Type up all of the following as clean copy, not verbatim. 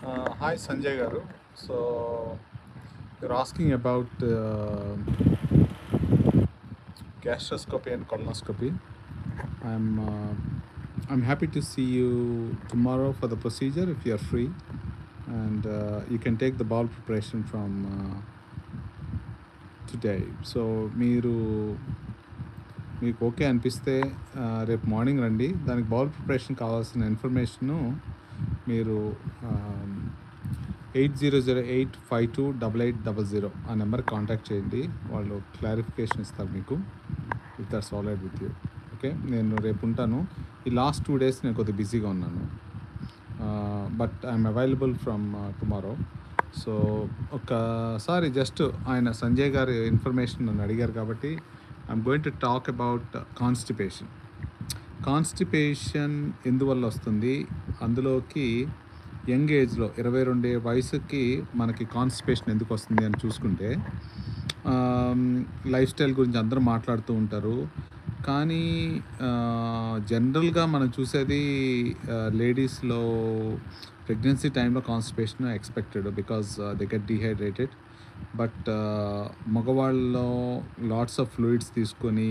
Hi Sanjay Garu. So you're asking about gastroscopy and colonoscopy. I'm uh, I'm happy to see you tomorrow for the procedure if you're free, and you can take the bowel preparation from today. So మీకు okay అనిపిస్తే రేపు morning రండి. దానికి bowl preparation కావాల్సిన information మీరు 8008528800 ఆ నెంబర్కి contact చేయండి. వాళ్ళు క్లారిఫికేషన్ ఇస్తారు మీకు, if that's all right with you. Okay, నేను రేపు ఉంటాను. ఈ లాస్ట్ 2 days నేను కొద్దిగా బిజీగా ఉన్నాను, but I'm available from tomorrow. So ఒక్కసారి జస్ట్ ఆయన సంజయ్ గారి ఇన్ఫర్మేషన్ నన్ను అడిగారు కాబట్టి I'm going to talk about constipation. Constipation ఎందువల్ల వస్తుంది, అందులోకి యంగ్ ఏజ్లో 22 వయసుకి మనకి కాన్స్టిపేషన్ ఎందుకు వస్తుంది అని చూసుకుంటే, లైఫ్ స్టైల్ గురించి అందరూ మాట్లాడుతూ ఉంటారు. కానీ జనరల్గా మనం చూసేది లేడీస్లో ప్రెగ్నెన్సీ టైంలో constipation expected because they get dehydrated. But మగవాళ్ళలో లాట్స్ ఆఫ్ ఫ్లూయిడ్స్ తీసుకొని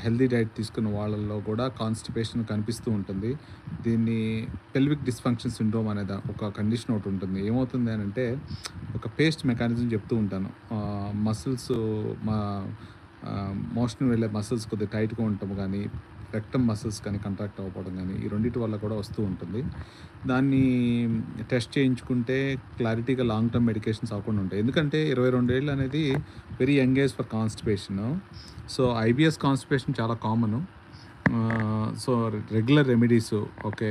హెల్దీ డైట్ తీసుకున్న వాళ్ళల్లో కూడా కాన్స్టిపేషన్ కనిపిస్తూ ఉంటుంది. దీన్ని పెల్విక్ డిస్ఫంక్షన్ సిండ్రోమ్ అనేది ఒక కండిషన్ ఒకటి ఉంటుంది. ఏమవుతుంది అని అంటే, ఒక పేస్ట్ మెకానిజం చెప్తూ ఉంటాను. మసిల్స్ మా మోషన్ వెళ్ళే మసిల్స్ కొద్దిగా టైట్గా ఉండటం కానీ, రెక్టమ్ మసిల్స్ కానీ కంట్రాక్ట్ అవ్వడం కానీ, ఈ రెండింటి వల్ల కూడా వస్తూ ఉంటుంది. దాన్ని టెస్ట్ చేయించుకుంటే క్లారిటీగా లాంగ్ టర్మ్ మెడికేషన్స్ అవ్వకుండా ఉంటాయి. ఎందుకంటే 22 ఏళ్ళు అనేది very young age for constipation. So IBS constipation చాలా common. So regular remedies, okay,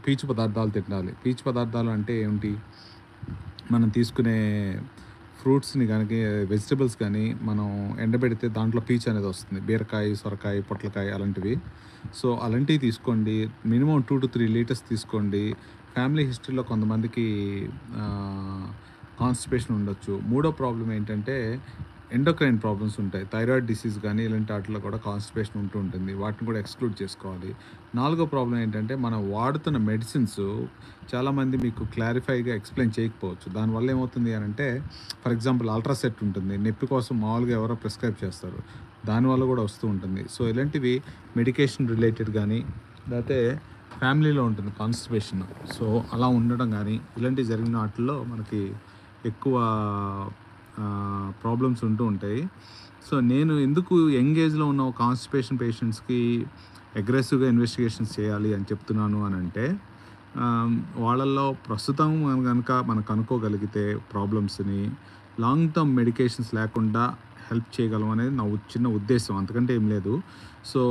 పీచు పదార్థాలు తినాలి. పీచు పదార్థాలు అంటే ఏమిటి, మనం తీసుకునే ఫ్రూట్స్ని కానీ వెజిటబుల్స్ కానీ మనం ఎండబెడితే దాంట్లో పీచ్ అనేది వస్తుంది. బీరకాయ, సొరకాయ, పొట్లకాయ అలాంటివి. సో అలాంటివి తీసుకోండి. మినిమం 2 to 3 లీటర్స్ తీసుకోండి. ఫ్యామిలీ హిస్టరీలో కొంతమందికి కాన్స్టిపేషన్ ఉండొచ్చు. మూడో ప్రాబ్లం ఏంటంటే ఎండోక్రైన్ ప్రాబ్లమ్స్ ఉంటాయి. థైరాయిడ్ డిసీజ్ కానీ ఇలాంటి వాటిలో కూడా కాన్స్టిపేషన్ ఉంటూ ఉంటుంది. వాటిని కూడా ఎక్స్క్లూడ్ చేసుకోవాలి. నాలుగో ప్రాబ్లం ఏంటంటే, మనం వాడుతున్న మెడిసిన్స్ చాలామంది మీకు క్లారిఫైగా ఎక్స్ప్లెయిన్ చేయకపోవచ్చు. దానివల్ల ఏమవుతుంది అని అంటే, ఫర్ ఎగ్జాంపుల్ అల్ట్రాసెట్ ఉంటుంది, నొప్పి కోసం మామూలుగా ఎవరో ప్రిస్క్రైబ్ చేస్తారు, దానివల్ల కూడా వస్తూ ఉంటుంది. సో ఇలాంటివి మెడికేషన్ రిలేటెడ్ కానీ, లేకపోతే ఫ్యామిలీలో ఉంటుంది కాన్స్టిపేషన్, సో అలా ఉండడం కానీ, ఇలాంటివి జరిగిన వాటిల్లో మనకి ఎక్కువ ప్రాబ్లమ్స్ ఉంటూ ఉంటాయి. సో నేను ఎందుకు యంగ్ ఏజ్లో ఉన్న కాన్స్టిపేషన్ పేషెంట్స్కి అగ్రెసివ్గా ఇన్వెస్టిగేషన్స్ చేయాలి అని చెప్తున్నాను అని అంటే, వాళ్ళల్లో ప్రస్తుతం మనకు అనుకోగలిగితే ప్రాబ్లమ్స్ని లాంగ్ టర్మ్ మెడికేషన్స్ లేకుండా హెల్ప్ చేయగలం అనేది నా చిన్న ఉద్దేశం, అంతకంటే ఏం లేదు. సో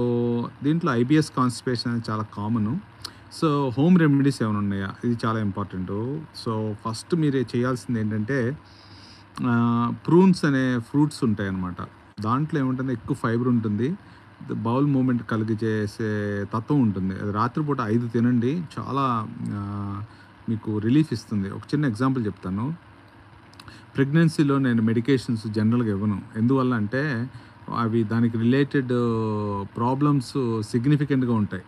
దీంట్లో ఐబిఎస్ కాన్స్టిపేషన్ అనేది చాలా కామను. సో హోమ్ రెమెడీస్ ఏమైనా ఉన్నాయా, ఇది చాలా ఇంపార్టెంటు. సో ఫస్ట్ మీరు చేయాల్సింది ఏంటంటే, ప్రూన్స్ అనే ఫ్రూట్స్ ఉంటాయి అన్నమాట. దాంట్లో ఏముంటుంది, ఎక్కువ ఫైబర్ ఉంటుంది, బౌల్ మూమెంట్ కలిగజేసే తత్వం ఉంటుంది. అది రాత్రిపూట 5 తినండి, చాలా మీకు రిలీఫ్ ఇస్తుంది. ఒక చిన్న ఎగ్జాంపుల్ చెప్తాను. ప్రెగ్నెన్సీలో నేను మెడికేషన్స్ జనరల్గా ఇవ్వను. ఎందువల్ల అంటే అవి దానికి రిలేటెడ్ ప్రాబ్లమ్స్ సిగ్నిఫికెంట్గా ఉంటాయి.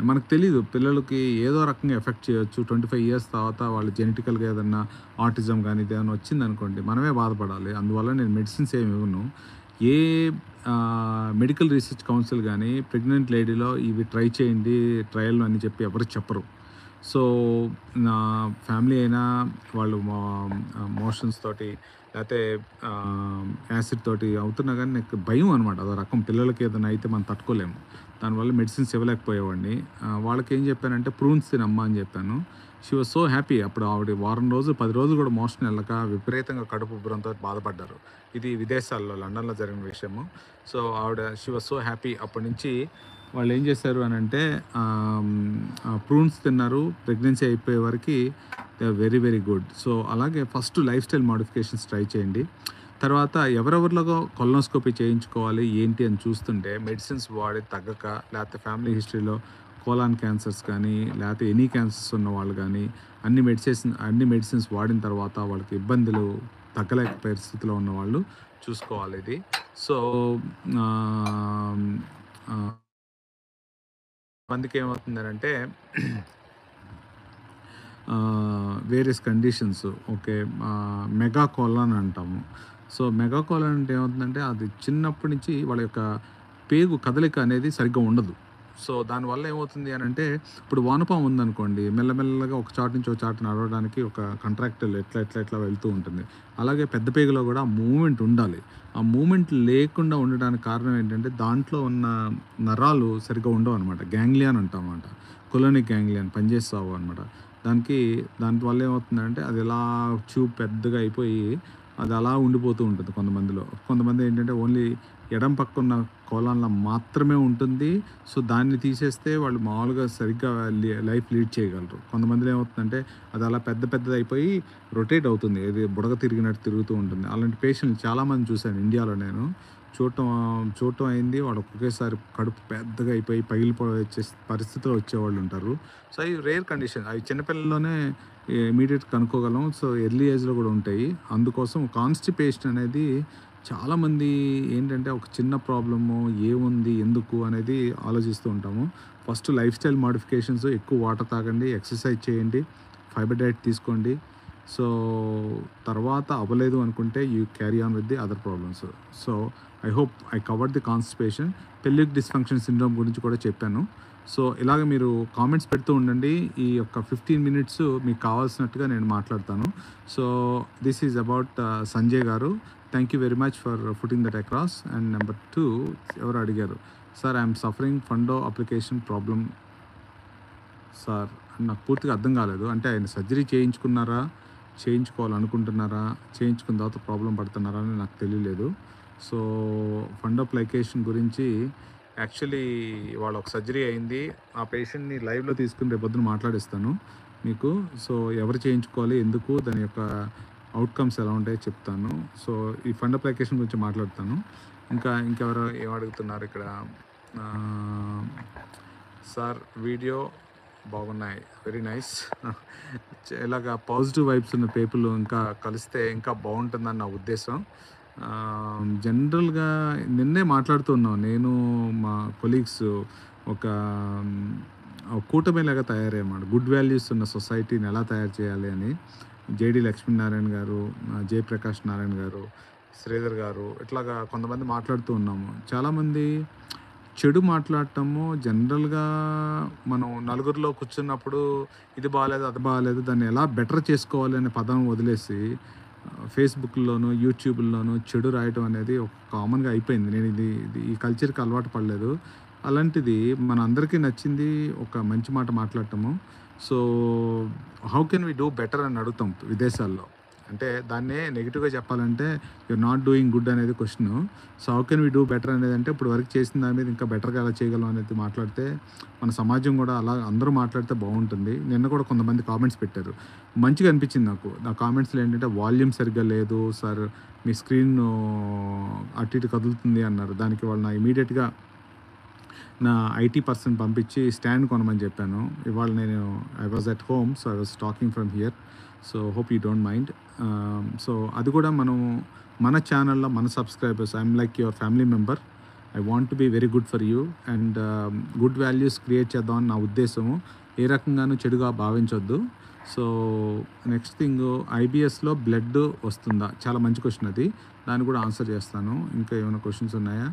మనకు తెలీదు, పిల్లలకి ఏదో రకంగా ఎఫెక్ట్ చేయొచ్చు. 25 years తర్వాత వాళ్ళు జెనెటికల్గా ఏదన్నా ఆటిజం కానీ ఇదేమైనా వచ్చిందనుకోండి, మనమే బాధపడాలి. అందువల్ల నేను మెడిసిన్స్ ఏమి ఇవ్వను. ఏ మెడికల్ రీసెర్చ్ కౌన్సిల్ కానీ ప్రెగ్నెంట్ లేడీలో ఇవి ట్రై చేయండి ట్రయల్ అని చెప్పి ఎవరు చెప్పరు. సో నా ఫ్యామిలీ అయినా వాళ్ళు మోషన్స్ తోటి లేకపోతే యాసిడ్ తోటి అవుతున్నా కానీ నాకు భయం అనమాట. అదో రకం, పిల్లలకి ఏదైనా అయితే మనం తట్టుకోలేము. దానివల్ల మెడిసిన్స్ ఇవ్వలేకపోయేవాడిని. వాళ్ళకి ఏం చెప్పానంటే ప్రూన్స్ తినమ్మా అని చెప్పాను. She was so happy. అప్పుడు ఆవిడ వారం రోజులు 10 రోజులు కూడా మోషన్ వెళ్ళక విపరీతంగా కడుపు ఉబ్బరంతో బాధపడ్డారు. ఇది విదేశాల్లో, లండన్లో జరిగిన విషయము. సో ఆవిడ షీ వాజ్ సో హ్యాపీ. అప్పటి నుంచి వాళ్ళు ఏం చేశారు అని అంటే, ప్రూన్స్ తిన్నారు. ప్రెగ్నెన్సీ అయిపోయే వరకు they are very very good. So అలాగే first lifestyle modifications try చేయండి. తర్వాత ఎవరెవరిలో కొలనోస్కోపీ చేయించుకోవాలి ఏంటి అని చూస్తుంటే, మెడిసిన్స్ వాడి తగ్గక, లేకపోతే ఫ్యామిలీ హిస్టరీలో కోలాన్ క్యాన్సర్స్ కానీ లేకపోతే ఎనీ క్యాన్సర్స్ ఉన్న వాళ్ళు కానీ అన్ని మెడిసిన్స్ వాడిన తర్వాత వాళ్ళకి ఇబ్బందులు తగ్గలేక పరిస్థితిలో ఉన్న వాళ్ళు చూసుకోవాలి ఇది. సో మందికి ఏమవుతుందంటే, various conditions. Okay. Mega colon అంటాము. సో, మెగా కోలాన్ అంటే ఏమవుతుందంటే అది చిన్నప్పటి నుంచి వాళ్ళ యొక్క పేగు కదలిక అనేది సరిగ్గా ఉండదు. సో, దానివల్ల ఏమవుతుంది అనంటే ఇప్పుడు వానపాము ఉందనుకోండి, మెల్లమెల్లగా ఒక చాటు నుంచి ఒక చాటు నడవడానికి ఒక కంట్రాక్టర్లు ఎట్లా వెళ్తూ ఉంటుంది. అలాగే పెద్ద పేగులో కూడా ఆ మూవ్‌మెంట్ ఉండాలి. ఆ మూవ్‌మెంట్ లేకుండా ఉండడానికి కారణం ఏంటంటే దాంట్లో ఉన్న నరాలు సరిగ్గా ఉండవనమాట. గ్యాంగ్లియన్ అంటామన్నమాట. కొలోనిక్ గ్యాంగ్లియన్ పనిచేస్తావు అనమాట. దానివల్ల ఏమవుతుందంటే అది ఎలా ట్యూబ్ పెద్దగా అయిపోయి అది అలా ఉండిపోతూ ఉంటుంది కొంతమందిలో. కొంతమంది ఏంటంటే ఓన్లీ ఎడమ పక్కున్న కోలాన్‌లో మాత్రమే ఉంటుంది. సో, దాన్ని తీసేస్తే వాళ్ళు మామూలుగా సరిగ్గా లైఫ్ లీడ్ చేయగలరు. కొంతమందిలో ఏమవుతుందంటే అది అలా పెద్దదయిపోయి రొటేట్ అవుతుంది. ఏది బుడగ తిరిగినట్టు తిరుగుతూ ఉంటుంది. అలాంటి పేషెంట్‌లు చాలామంది చూశాను ఇండియాలో నేను. చూడటం అయింది. వాళ్ళకి ఒకేసారి కడుపు పెద్దగా అయిపోయి పగిలిపోయే పరిస్థితిలో వచ్చేవాళ్ళుంటారు. సో, అవి రేర్ కండిషన్. అవి చిన్నపిల్లల్లోనే ఇమ్మీడియేట్ కనుక్కోగలం. సో, ఎర్లీ ఏజ్‌లో కూడా ఉంటాయి. అందుకోసం కాన్‌స్టిపేషన్ అనేది చాలామంది ఏంటంటే ఒక చిన్న ప్రాబ్లము ఏముంది? ఎందుకు? అనేది ఆలోచిస్తూ ఉంటాము. ఫస్ట్ లైఫ్ స్టైల్ మోడిఫికేషన్స్, ఎక్కువ వాటర్ తాగండి, ఎక్సర్సైజ్ చేయండి, ఫైబర్ డైట్ తీసుకోండి. సో, తర్వాత అవ్వలేదు అనుకుంటే you carry on with the other problems. So, I hope I covered the constipation. Pelvic dysfunction syndrome గురించి కూడా చెప్పాను. సో, ఇలాగ మీరు కామెంట్స్ పెడుతూ ఉండండి. ఈ యొక్క 15 మినిట్స్ మీకు కావాల్సినట్టుగా నేను మాట్లాడతాను. So, this is about Sanjay గారు. Thank you very much for putting that across. And number 2 ఎవరో అడిగారు, sir I'm suffering fundoplication problem sir అని. నాకు పూర్తిగా అర్థం కాలేదు. అంటే ఆయన సర్జరీ చేయించుకున్నారా, చేయించుకోవాలనుకుంటున్నారా, చేయించుకున్న తర్వాత ప్రాబ్లం పడుతున్నారా అని నాకు తెలియలేదు. సో, ఫండో అప్లికేషన్ గురించి యాక్చువల్లీ వాళ్ళ ఒక సర్జరీ అయింది. ఆ పేషెంట్‌ని లైవ్‌లో తీసుకొని రేపొద్దున మాట్లాడిస్తాను మీకు. సో, ఎవరు చేయించుకోవాలి, ఎందుకు, దాని యొక్క అవుట్‌కమ్స్ ఎలా ఉంటాయో చెప్తాను. సో, ఈ ఫండ్ అప్లికేషన్ గురించి మాట్లాడతాను. ఇంకెవరో ఏమడుగుతున్నారు ఇక్కడ. సార్ వీడియో బాగున్నాయి. Very nice. ఇలాగా పాజిటివ్ వైబ్స్ ఉన్న పీపుల్ ఇంకా కలిస్తే ఇంకా బాగుంటుందని నా ఉద్దేశం. జనరల్గా నిన్నే మాట్లాడుతున్నాం నేను మా కొలీగ్స్ ఒక కూటమిలాగా తయారయ్యామాట. గుడ్ వాల్యూస్ ఉన్న సొసైటీని ఎలా తయారు చేయాలి అని. జేడి లక్ష్మీనారాయణ గారు, జయప్రకాష్ నారాయణ గారు, శ్రీధర్ గారు, ఇట్లాగా కొంతమంది మాట్లాడుతూ ఉన్నాము. చాలామంది చెడు మాట్లాడటము జనరల్గా మనం నలుగురిలో కూర్చున్నప్పుడు ఇది బాగాలేదు, అది బాగాలేదు, దాన్ని ఎలా బెటర్ చేసుకోవాలి అనే పదం వదిలేసి ఫేస్బుక్‌ల్లోనూ, యూట్యూబ్‌ల్లోనూ చెడు రాయటం అనేది ఒక కామన్‌గా అయిపోయింది. నేను ఈ కల్చర్‌కి అలవాటు పడలేదు. అలాంటిది మనందరికీ నచ్చింది ఒక మంచి మాట మాట్లాడటము. So, how can we do better అని అడుగుతాం విదేశాల్లో. అంటే దాన్నే నెగిటివ్‌గా చెప్పాలంటే యూఆర్ నాట్ డూయింగ్ గుడ్ అనేది question. So, how can we do better అనేదంటే ఇప్పుడు వరకు చేసిన దాని మీద ఇంకా బెటర్‌గా ఎలా చేయగలం అనేది మాట్లాడితే మన సమాజం కూడా అలా అందరూ మాట్లాడితే బాగుంటుంది. నిన్న కూడా కొంతమంది కామెంట్స్ పెట్టారు. మంచిగా అనిపించింది నాకు. నా కామెంట్స్‌లో ఏంటంటే వాల్యూమ్ సరిగ్గా లేదు సార్, మీ స్క్రీన్ అటు ఇటు కదులుతుంది అన్నారు. దానికి వాళ్ళు ఇమీడియట్‌గా నా ఐటీ పర్సన్ పంపించి స్టాండ్ కొనమని చెప్పాను. ఇవాళ నేను I was at home. So, I was talking from here. So, hope you don't mind. So, అది కూడా మన ఛానల్లో మన సబ్స్క్రైబర్స్, I'm like your family member. I want to be very good for you and good values create చేద్దామని నా ఉద్దేశము. ఏ రకంగానూ చెడుగా భావించొద్దు. సో, నెక్స్ట్ థింగ్, ఐబీఎస్లో బ్లడ్ వస్తుందా? చాలా మంచి క్వశ్చన్ అది. దాన్ని కూడా ఆన్సర్ చేస్తాను. ఇంకా ఏమైనా క్వశ్చన్స్ ఉన్నాయా?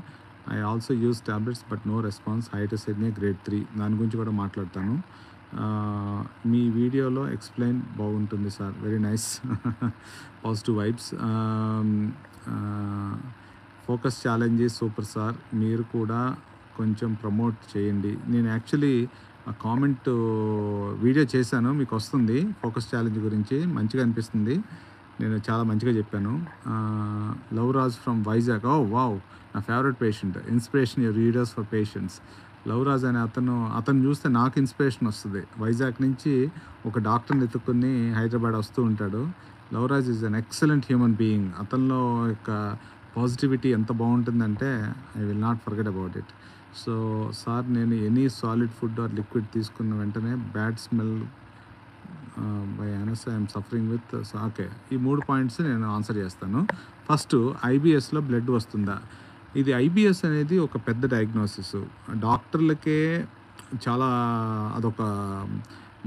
I also use tablets but no response, hiatus hernia grade 3. దాని గురించి కూడా మాట్లాడతాను. మీ వీడియోలో ఎక్స్ప్లెయిన్ బాగుంటుంది సార్. Very nice. Positive vibes. Focus challenges super sir. మీరు కూడా కొంచెం ప్రమోట్ చేయండి. నేను యాక్చువల్లీ కామెంట్ వీడియో చేశాను, మీకు వస్తుంది. ఫోకస్ ఛాలెంజ్ గురించి మంచిగా అనిపిస్తుంది. నేను చాలా మంచిగా చెప్పాను. Love Raj from Vizag. Oh wow, నా favourite patient. Inspiration your videos for patients. Love Raj అనే అతను చూస్తే నాకు ఇన్స్పిరేషన్ వస్తుంది. వైజాగ్ నుంచి ఒక డాక్టర్ని ఎత్తుక్కుని హైదరాబాద్ వస్తూ ఉంటాడు. Love Raj is an excellent human being. అతనిలో యొక్క పాజిటివిటీ ఎంత బాగుంటుందంటే I will not forget about it. So, sir నేను any solid food or liquid తీసుకున్న వెంటనే bad smell by anus I'm suffering with. Okay, ఈ 3 పాయింట్స్ నేను ఆన్సర్ చేస్తాను. ఫస్ట్, ఐబీఎస్లో బ్లడ్ వస్తుందా? ఇది ఐబీఎస్ అనేది ఒక పెద్ద డయాగ్నోసిస్. డాక్టర్లకే చాలా అదొక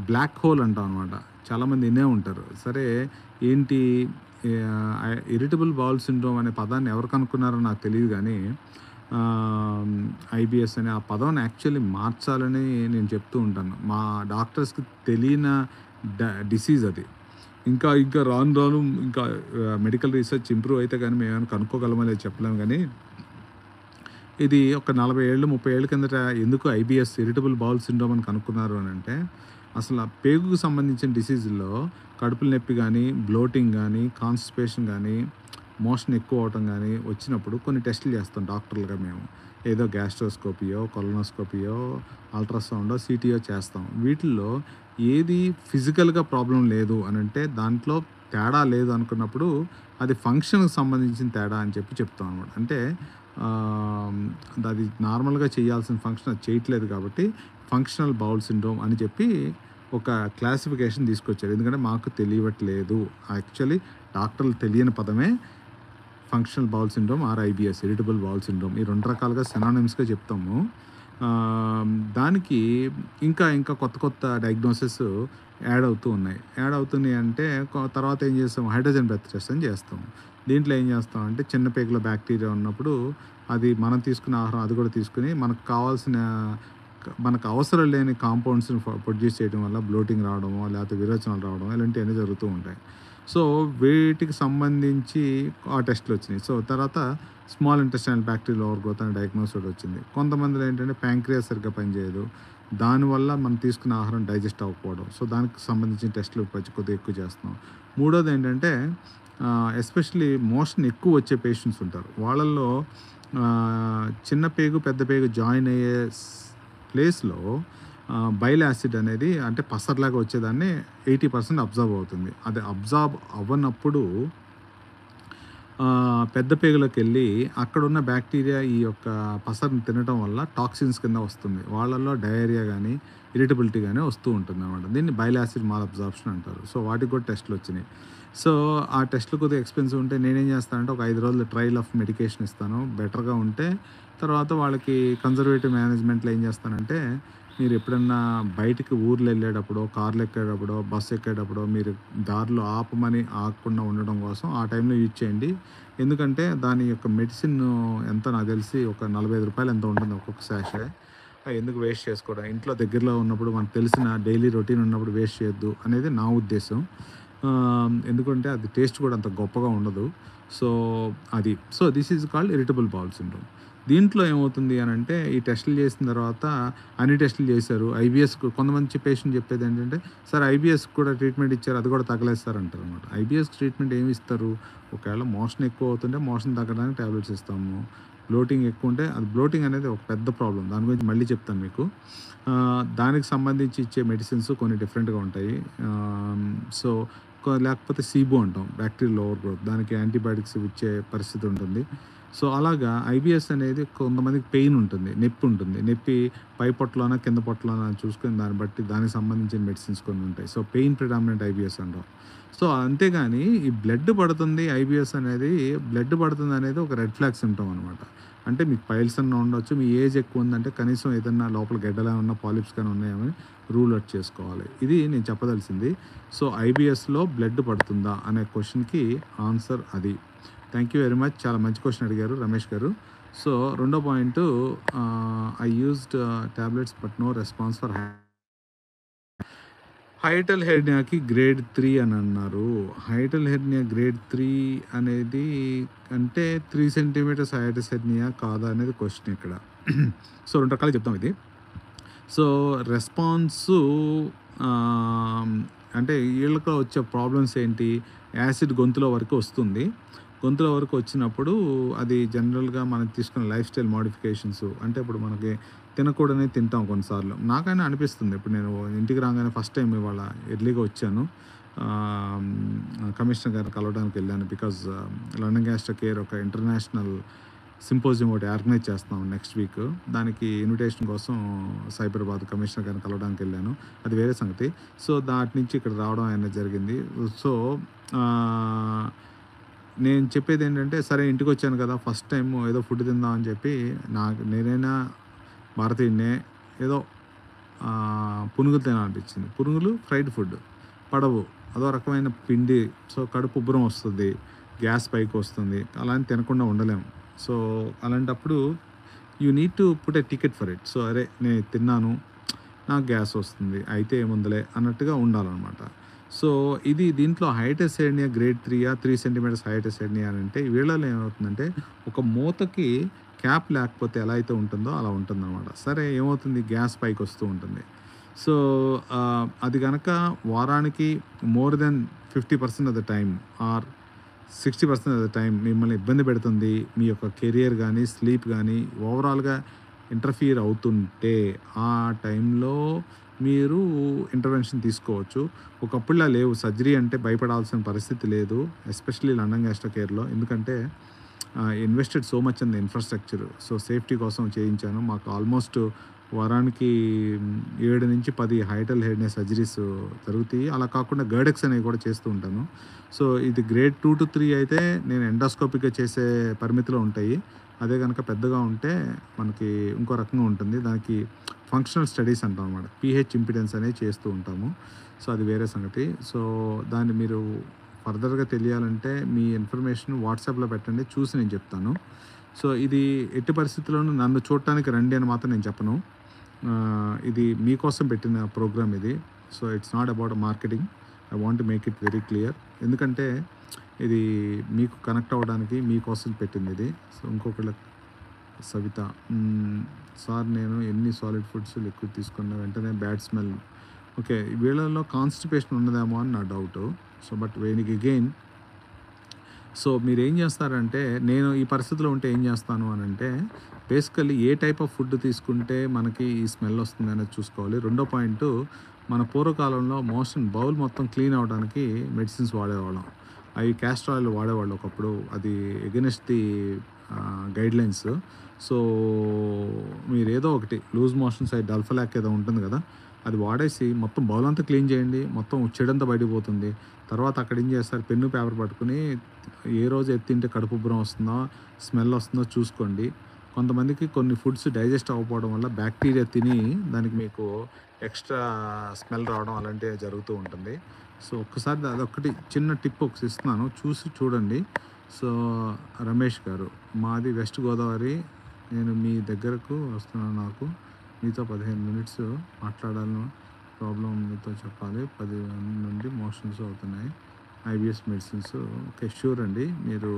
బ్లాక్ హోల్ అంటాం అనమాట. చాలామంది వినే ఉంటారు. సరే ఏంటి ఇరిటబుల్ బౌల్ సిండ్రోమ్ అనే పదాన్ని ఎవరు కనుక్కున్నారో నాకు తెలీదు గానీ ఐబీఎస్ అనే ఆ పదాన్ని యాక్చువల్లీ మార్చాలని నేను చెప్తూ ఉంటాను. మా డాక్టర్స్‌కి తెలియని డిసీజ్ అది. ఇంకా ఇంకా రాను రాను ఇంకా మెడికల్ రీసెర్చ్ ఇంప్రూవ్ అయితే గానీ మేమేమైనా కనుక్కోగలమో లేదో చెప్పలేము గానీ, ఇది ఒక 40 ఏళ్ళు, 30 ఏళ్ల కిందట ఎందుకు ఐబీఎస్ ఇరిటబుల్ బౌల్ సిండ్రోమ్ అని కనుక్కున్నారు అనంటే, అసలు ఆ పేగుకు సంబంధించిన డిసీజుల్లో కడుపుల నొప్పి గానీ, బ్లోటింగ్ గానీ, కాన్‌స్టిపేషన్ గానీ, మోషన్ ఎక్కువ అవ్వటం గానీ వచ్చినప్పుడు కొన్ని టెస్టులు చేస్తాం డాక్టర్లుగా మేము. ఏదో గ్యాస్ట్రోస్కోపియో, కొలనోస్కోపియో, అల్ట్రాసౌండో, సీటీయో చేస్తాం. వీటిల్లో ఏది ఫిజికల్‌గా ప్రాబ్లమ్ లేదు అనంటే, దాంట్లో తేడా లేదు అనుకున్నప్పుడు అది ఫంక్షన్‌కి సంబంధించిన తేడా అని చెప్తాం అనమాట. అంటే అది నార్మల్‌గా చేయాల్సిన ఫంక్షన్ అది చేయట్లేదు కాబట్టి ఫంక్షనల్ బౌల్ సిండ్రోమ్ అని చెప్పి ఒక క్లాసిఫికేషన్ తీసుకొచ్చారు. ఎందుకంటే మాకు తెలియట్లేదు. యాక్చువల్లీ డాక్టర్లు తెలియని పదమే functional bowel syndrome are IBS irritable bowel syndrome. ఈ 2 రకాలుగా సినానిమ్స్‌గా చెప్తాము. దానికి ఇంకా ఇంకా కొత్త డయాగ్నోసిస్ యాడ్ అవుతూ ఉన్నాయి. యాడ్ అవుతున్నాయి అంటే తర్వాత ఏం చేస్తాం, హైడ్రోజన్ బ్రెత్ టెస్ట్ అని చేస్తాం. దీంట్లో ఏం చేస్తామంటే చిన్న పేగులో బ్యాక్టీరియా ఉన్నప్పుడు అది మనం తీసుకునే ఆహారం అది కూడా తీసుకొని మనకు అవసరం లేని కాంపౌండ్స్‌ని ప్రొడ్యూస్ చేయడం వల్ల బ్లోటింగ్ రావడమో, లేకపోతే విరోచనాలు రావడమో ఇలాంటివన్నీ జరుగుతూ ఉంటాయి. సో, వీటికి సంబంధించి ఆ టెస్ట్‌లు వచ్చినాయి. సో, తర్వాత small intestinal bacterial over growth అనే డయాగ్నోస్ ఒకటి వచ్చింది. కొంతమందిలో ఏంటంటే ప్యాంక్రియాస్ సరిగ్గా పనిచేయదు. దానివల్ల మనం తీసుకున్న ఆహారం డైజెస్ట్ అవ్వకపోవడం. సో, దానికి సంబంధించిన టెస్టులు కొద్దిగా ఎక్కువ చేస్తున్నాం. మూడోది ఏంటంటే ఎస్పెషల్లీ మోషన్ ఎక్కువ వచ్చే పేషెంట్స్ ఉంటారు. వాళ్ళల్లో చిన్న పేగు, పెద్ద పేగు జాయిన్ అయ్యే ప్లేస్‌లో బైల్ యాసిడ్ అనేది అంటే పసర్లాగా వచ్చేదాన్ని 80% అబ్జర్వ్ అవుతుంది. అది అబ్జర్వ్ అవ్వనప్పుడు పెద్ద పేగులోకెళ్ళి అక్కడున్న బ్యాక్టీరియా ఈ యొక్క పసరుని తినటం వల్ల టాక్సిన్స్ కింద వస్తుంది. వాళ్ళలో డయేరియా గానీ, ఇరిటబిలిటీ గానీ వస్తూ ఉంటుందనమాట. దీన్ని బైల్ యాసిడ్ మాల్ అబ్జార్ప్షన్ అంటారు. సో, వాటికి కూడా టెస్టులు వచ్చినాయి. సో, ఆ టెస్టులు కొద్దిగా ఎక్స్‌పెన్సివ్ ఉంటే నేనేం చేస్తానంటే ఒక 5 రోజులు ట్రయల్ ఆఫ్ మెడికేషన్ ఇస్తాను. బెటర్‌గా ఉంటే తర్వాత వాళ్ళకి కన్జర్వేటివ్ మేనేజ్‌మెంట్‌లో ఏం చేస్తానంటే, మీరు ఎప్పుడన్నా బయటికి ఊర్లు వెళ్ళేటప్పుడో, కార్లు ఎక్కేటప్పుడో, బస్సు ఎక్కేటప్పుడో మీరు దారిలో ఆగకుండా ఉండడం కోసం ఆ టైంలో యూజ్ చేయండి. ఎందుకంటే దాని యొక్క మెడిసిన్ ఎంత నాకు తెలిసి ఒక రూ. 45 ఎంతో ఉంటుంది ఒక్కొక్క సాషే. ఎందుకు వేస్ట్ చేసుకోవడం. ఇంట్లో దగ్గరలో ఉన్నప్పుడు మనకు తెలిసిన డైలీ రొటీన్ ఉన్నప్పుడు వేస్ట్ చేయొద్దు అనేది నా ఉద్దేశం. ఎందుకంటే అది టేస్ట్ కూడా అంత గొప్పగా ఉండదు. సో, అది. So, this is called irritable bowel syndrome. దీంట్లో ఏమవుతుంది అనంటే ఈ టెస్టులు చేసిన తర్వాత అన్ని టెస్టులు చేశారు. ఐబీఎస్‌కు కొంతమంది పేషెంట్ చెప్పేది ఏంటంటే, సార్ ఐబీఎస్‌కి కూడా ట్రీట్మెంట్ ఇచ్చారు. అది కూడా తగ్గలేదు సార్ అంటారనమాట. ఐబీఎస్‌కి ట్రీట్మెంట్ ఏమి ఇస్తారు? ఒకవేళ మోషన్ ఎక్కువ అవుతుంటే మోషన్ తగ్గడానికి టాబ్లెట్స్ ఇస్తాము. బ్లోటింగ్ ఎక్కువ ఉంటే అది బ్లోటింగ్ అనేది ఒక పెద్ద ప్రాబ్లమ్. దాని గురించి మళ్ళీ చెప్తాను మీకు. దానికి సంబంధించి ఇచ్చే మెడిసిన్స్ కొన్ని డిఫరెంట్‌గా ఉంటాయి. సో, లేకపోతే సీబో అంటాం. Bacterial over growth. దానికి యాంటీబయాటిక్స్ ఇచ్చే పరిస్థితి ఉంటుంది. సో, అలాగా ఐబీఎస్ అనేది కొంతమందికి పెయిన్ ఉంటుంది. నొప్పి ఉంటుంది. నొప్పి పై పొట్టలోనా, కింద పొట్టలోనా అని చూసుకొని దాన్ని బట్టి దానికి సంబంధించిన మెడిసిన్స్ కొన్ని ఉంటాయి. సో, పెయిన్ ప్రిడామినెంట్ ఐబీఎస్ అంటాం. సో, అంతేగాని ఈ బ్లడ్ పడుతుంది ఐబీఎస్ అనేది బ్లడ్ పడుతుంది అనేది ఒక రెడ్ ఫ్లాగ్ సింప్టమ్ అనమాట. అంటే మీకు పైల్స్ అన్నా ఉండొచ్చు. మీ ఏజ్ ఎక్కువ ఉందంటే కనీసం ఏదన్నా లోపల గడ్డలేమన్నా పాలిప్స్ కానీ ఉన్నాయేమని రూల్ అవుట్ చేసుకోవాలి. ఇది నేను చెప్పదలిసింది. సో, ఐబీఎస్‌లో బ్లడ్ పడుతుందా అనే క్వెషన్‌కి ఆన్సర్ అది. Thank you very much. చాలా మంచి క్వెషన్ అడిగారు రమేష్ గారు. సో, రెండో point I used tablets but no response for hiatal హెర్నియాకి గ్రేడ్ 3 అని అన్నారు. హైటల్ హెర్నియా గ్రేడ్ 3 అనేది అంటే 3 సెంటీమీటర్స్ హైటస్ హెర్నియా కాదా అనేది క్వెషన్ ఇక్కడ. సో, 2 రకాలుగా చెప్తాం ఇది. సో, రెస్పాన్సు అంటే వీళ్ళలో వచ్చే ప్రాబ్లమ్స్ ఏంటి? యాసిడ్ గొంతులో వరకు వస్తుంది. గొంతులో వరకు వచ్చినప్పుడు అది జనరల్‌గా మనం తీసుకున్న లైఫ్ స్టైల్ మోడిఫికేషన్స్ అంటే ఇప్పుడు మనకి తినకూడనివి తింటాం కొన్నిసార్లు. నాకైనా అనిపిస్తుంది. ఇప్పుడు నేను ఇంటికి రాగానే ఫస్ట్ టైం ఇవాళ ఎర్లీగా వచ్చాను. కమిషనర్ గారిని కలవడానికి వెళ్ళాను. బికాజ్ లండన్ గ్యాస్ట్రో కేర్ ఒక ఇంటర్నేషనల్ సింపోజియం ఒకటి ఆర్గనైజ్ చేస్తున్నాం నెక్స్ట్ వీక్. దానికి ఇన్విటేషన్ కోసం సైబరాబాద్ కమిషనర్ గారిని కలవడానికి వెళ్ళాను. అది వేరే సంగతి. సో, దాటి నుంచి ఇక్కడ రావడం అనేది జరిగింది. సో, నేను చెప్పేది ఏంటంటే, సరే ఇంటికొచ్చాను కదా! ఫస్ట్ టైము ఏదో ఫుడ్ తిందాం అని చెప్పి నేనైనా భారతీయుడినే ఏదో పునుగులు తినాలనిపించింది. పునుగులు ఫ్రైడ్ ఫుడ్. పడవు. అదో రకమైన పిండి. సో, కడుపు ఉబ్బరం వస్తుంది. గ్యాస్ పైకి వస్తుంది. అలా అని తినకుండా ఉండలేము. సో, అలాంటప్పుడు you need to put a ticket for it. So, అరే! నేను తిన్నాను. నాకు గ్యాస్ వస్తుంది. అయితే ఏముందిలే అన్నట్టుగా ఉండాలనమాట. సో, ఇది దీంట్లో హైటిస్ హెర్నియా గ్రేడ్ 3 సెంటీమీటర్స్ హైటిస్ హెర్నియా అని అంటే వీళ్ళలో ఏమవుతుందంటే ఒక మూతకి క్యాప్ లేకపోతే ఎలా అయితే ఉంటుందో అలా ఉంటుందనమాట. సరే ఏమవుతుంది గ్యాస్ పైకొస్తూ ఉంటుంది. సో, అది గనక వారానికి more than 50% of the time or 60% of the time మిమ్మల్ని ఇబ్బంది పెడుతుంది. మీ యొక్క కెరియర్ గానీ, స్లీప్ గానీ ఓవరాల్‌గా ఇంటర్ఫియర్ అవుతుంటే ఆ టైంలో మీరు ఇంటర్వెన్షన్ తీసుకోవచ్చు. ఒకప్పుడులా లేవు. సర్జరీ అంటే భయపడాల్సిన పరిస్థితి లేదు. ఎస్పెషల్లీ లండన్ గ్యాస్ట్రో కేర్‌లో. ఎందుకంటే invested so much in the infrastructure. So, safety కోసం చేయించాను. మాకు ఆల్మోస్ట్ వారానికి 7-10 హైటల్ హెర్నియా సర్జరీస్ జరుగుతాయి. అలా కాకుండా గర్డెక్స్ అనేవి కూడా చేస్తూ ఉంటాను. సో, ఇది గ్రేడ్ 2-3 అయితే నేను ఎండోస్కోపిక్‌గా చేసే పరిమితిలో ఉంటాయి. అదే గనక పెద్దగా ఉంటే మనకి ఇంకో రకంగా ఉంటుంది. దానికి ఫంక్షనల్ స్టడీస్ అంటాం అనమాట. పీహెచ్ ఇంపిడెన్స్ అనేది చేస్తూ ఉంటాము. సో, అది వేరే సంగతి. సో, దాన్ని మీరు ఫర్దర్‌గా తెలియాలంటే మీ ఇన్ఫర్మేషన్ వాట్సాప్‌లో పెట్టండి. చూసి నేను చెప్తాను. సో, ఇది ఎట్టి పరిస్థితుల్లోనూ నన్ను చూడటానికి రండి అని మాత్రం నేను చెప్పను. ఇది మీకోసం పెట్టిన ప్రోగ్రామ్ ఇది. So, it's not about marketing. I want to make it very clear. ఎందుకంటే ఇది మీకు కనెక్ట్ అవ్వడానికి మీకోసం పెట్టిందిది. సో, ఇంకొకళ్ళ సవిత సార్ నేను ఎన్ని సాలిడ్ ఫుడ్స్ లిక్విడ్ తీసుకున్న వెంటనే బ్యాడ్ స్మెల్. ఓకే. వీళ్ళలో కాన్‌స్టిపేషన్ ఉన్నదేమో అని నా డౌటు. సో, బట్ వెయినికి అగైన్ సో, మీరేం చేస్తారంటే నేను ఈ పరిస్థితిలో ఉంటే ఏం చేస్తాను అనంటే basically a type of food తీసుకుంటే మనకి ఈ స్మెల్ వస్తుందనేది చూసుకోవాలి. రెండో పాయింటు మన పూర్వకాలంలో బౌల్ మొత్తం క్లీన్ అవ్వడానికి మెడిసిన్స్ వాడేవాళ్ళం. అవి క్యాస్టర్ ఆయిల్ వాడేవాళ్ళు ఒకప్పుడు. అది ఎగెనిస్ట్ ది గైడ్‌లైన్స్. సో, మీరేదో ఒకటి లూజ్ మోషన్స్ అయి డల్ఫలాక్ ఏదో ఉంటుంది కదా! అది వాడేసి మొత్తం బౌల్ అంతా క్లీన్ చేయండి. మొత్తం చెడంతా బయటకు పోతుంది. తర్వాత అక్కడ ఏం చేస్తారు పెన్ను, పేపర్ పట్టుకొని ఏ రోజు ఏది తింటే కడుపు ఉబ్బరం వస్తుందో, స్మెల్ వస్తుందో చూసుకోండి. కొంతమందికి కొన్ని ఫుడ్స్ డైజెస్ట్ అవ్వకపోవడం వల్ల బ్యాక్టీరియా తిని దానికి మీకు ఎక్స్ట్రా స్మెల్ రావడం అలాంటివి జరుగుతూ ఉంటుంది. సో, ఒక్కసారి అదొక్కటి చిన్న టిప్ ఒకటి ఇస్తున్నాను. చూసి చూడండి. సో, రమేష్ గారు మాది వెస్ట్ గోదావరి. నేను మీ దగ్గరకు వస్తున్నాను. నాకు మీతో 15 మినిట్స్ మాట్లాడాలను. ప్రాబ్లం మీతో చెప్పాలి. 10 నుండి మోషన్స్ అవుతున్నాయి. IBS medicines. ఓకే. ష్యూర్ అండి. మీరు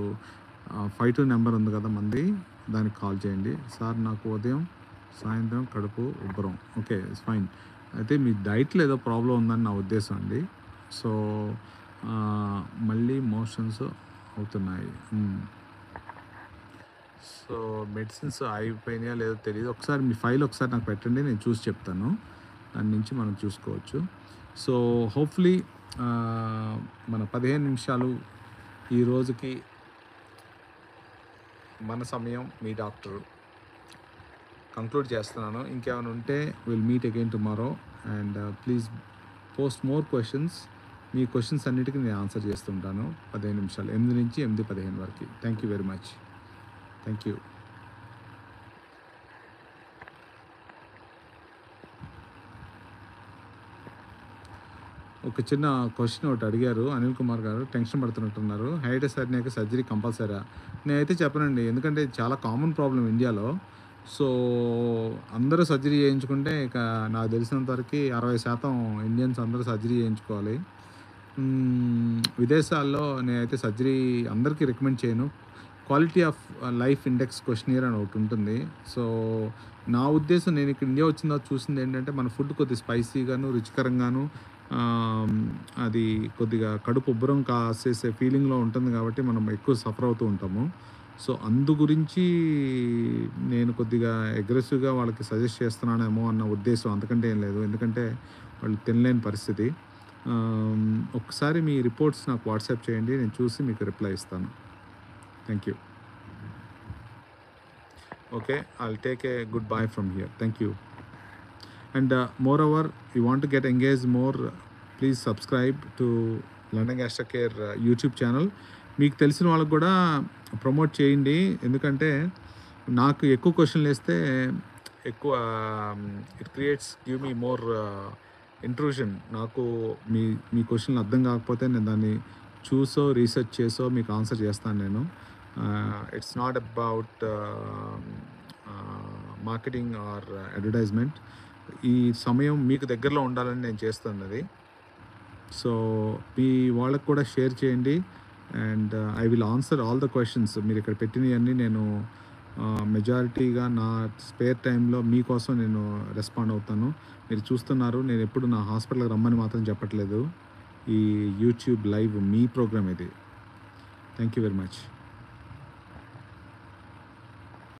52 నెంబర్ ఉంది కదా మంది, దానికి కాల్ చేయండి. సార్ నాకు ఉదయం, సాయంత్రం కడుపు ఉబ్బరం. ఓకే. It's fine. అయితే మీ డైట్‌లో ఏదో ప్రాబ్లం ఉందని నా ఉద్దేశం అండి. సో, మళ్ళీ మోషన్స్ అవుతున్నాయి. సో, మెడిసిన్స్ అయిపోయినాయో లేదో తెలీదు. ఒకసారి మీ ఫైల్ ఒకసారి నాకు పెట్టండి. నేను చూసి చెప్తాను. దాని నుంచి మనం చూసుకోవచ్చు. సో, హోప్‌ఫుల్లీ మన 15 నిమిషాలు ఈ రోజుకి మన సమయం మీ డాక్టరు కంక్లూడ్ చేస్తున్నాను. ఇంకేమైనా ఉంటే will meet again tomorrow and please post more questions. Me questions అన్నిటికీ నేను ఆన్సర్ చేస్తుంటాను. 15 నిమిషాలు 8 నుంచి 8:15 వరకు. Thank you very much. Thank you. ఒక చిన్న క్వశ్చన్ ఒకటి అడిగారు అనిల్ కుమార్ గారు. టెన్షన్ పడుతున్నట్టున్నారు. హైటిస్ హెర్నియాకి సర్జరీ కంపల్సరీయా? నేనైతే చెప్పనండి. ఎందుకంటే చాలా కామన్ ప్రాబ్లం ఇండియాలో. సో, అందరూ సర్జరీ చేయించుకుంటే ఇక నాకు తెలిసినంత వరకు 60% ఇండియన్స్ అందరూ సర్జరీ చేయించుకోవాలి. విదేశాల్లో నేనైతే సర్జరీ అందరికీ రికమెండ్ చేయను. క్వాలిటీ ఆఫ్ లైఫ్ ఇండెక్స్ క్వెషనియర్ అని ఒకటి ఉంటుంది. సో, నా ఉద్దేశం నేను ఇక్కడ ఇండియా వచ్చిన తర్వాత చూసింది ఏంటంటే మన ఫుడ్ కొద్దిగా స్పైసీగాను, రుచికరంగాను, అది కొద్దిగా కడుపు ఉబ్బరం కాసేసే ఫీలింగ్‌లో ఉంటుంది కాబట్టి మనం ఎక్కువ సఫర్ అవుతూ ఉంటాము. సో, అందు గురించి నేను కొద్దిగా అగ్రెసివ్‌గా వాళ్ళకి సజెస్ట్ చేస్తున్నానేమో అన్న ఉద్దేశం. అంతకంటే ఏం లేదు. ఎందుకంటే వాళ్ళు తినలేని పరిస్థితి. ఒక్కసారి మీ రిపోర్ట్స్ నాకు వాట్సాప్ చేయండి. నేను చూసి మీకు రిప్లై ఇస్తాను. Thank you. Okay. I'll take a good buy from here. Thank you. And moreover, you want to get engaged more, please subscribe to London Gastro Care YouTube channel. మీకు తెలిసిన వాళ్ళకి కూడా ప్రమోట్ చేయండి. ఎందుకంటే నాకు ఎక్కువ క్వశ్చన్లు వేస్తే ఎక్కువ it creates give me more intrusion. నాకు మీ మీ క్వెషన్‌లు అర్థం కాకపోతే నేను దాన్ని చూసో, రీసెర్చ్ చేసో మీకు ఆన్సర్ చేస్తాను నేను. It's not about marketing or advertisement. ఈ సమయం మీకు దగ్గరలో ఉండాలని నేను చేస్తున్నది. సో, మీ వాళ్ళకి కూడా షేర్ చేయండి. And I will answer all the questions. మీరిక్కడ పెట్టినయన్నీ నేను మెజారిటీగా నా స్పేర్ టైంలో మీకోసం నేను రెస్పాండ్ అవుతాను. మీరు చూస్తున్నారు, నేనెప్పుడు నా హాస్పిటల్‌కి రమ్మని మాత్రం చెప్పట్లేదు. ఈ యూట్యూబ్ లైవ్ మీ ప్రోగ్రామ్ ఇది. Thank you very much.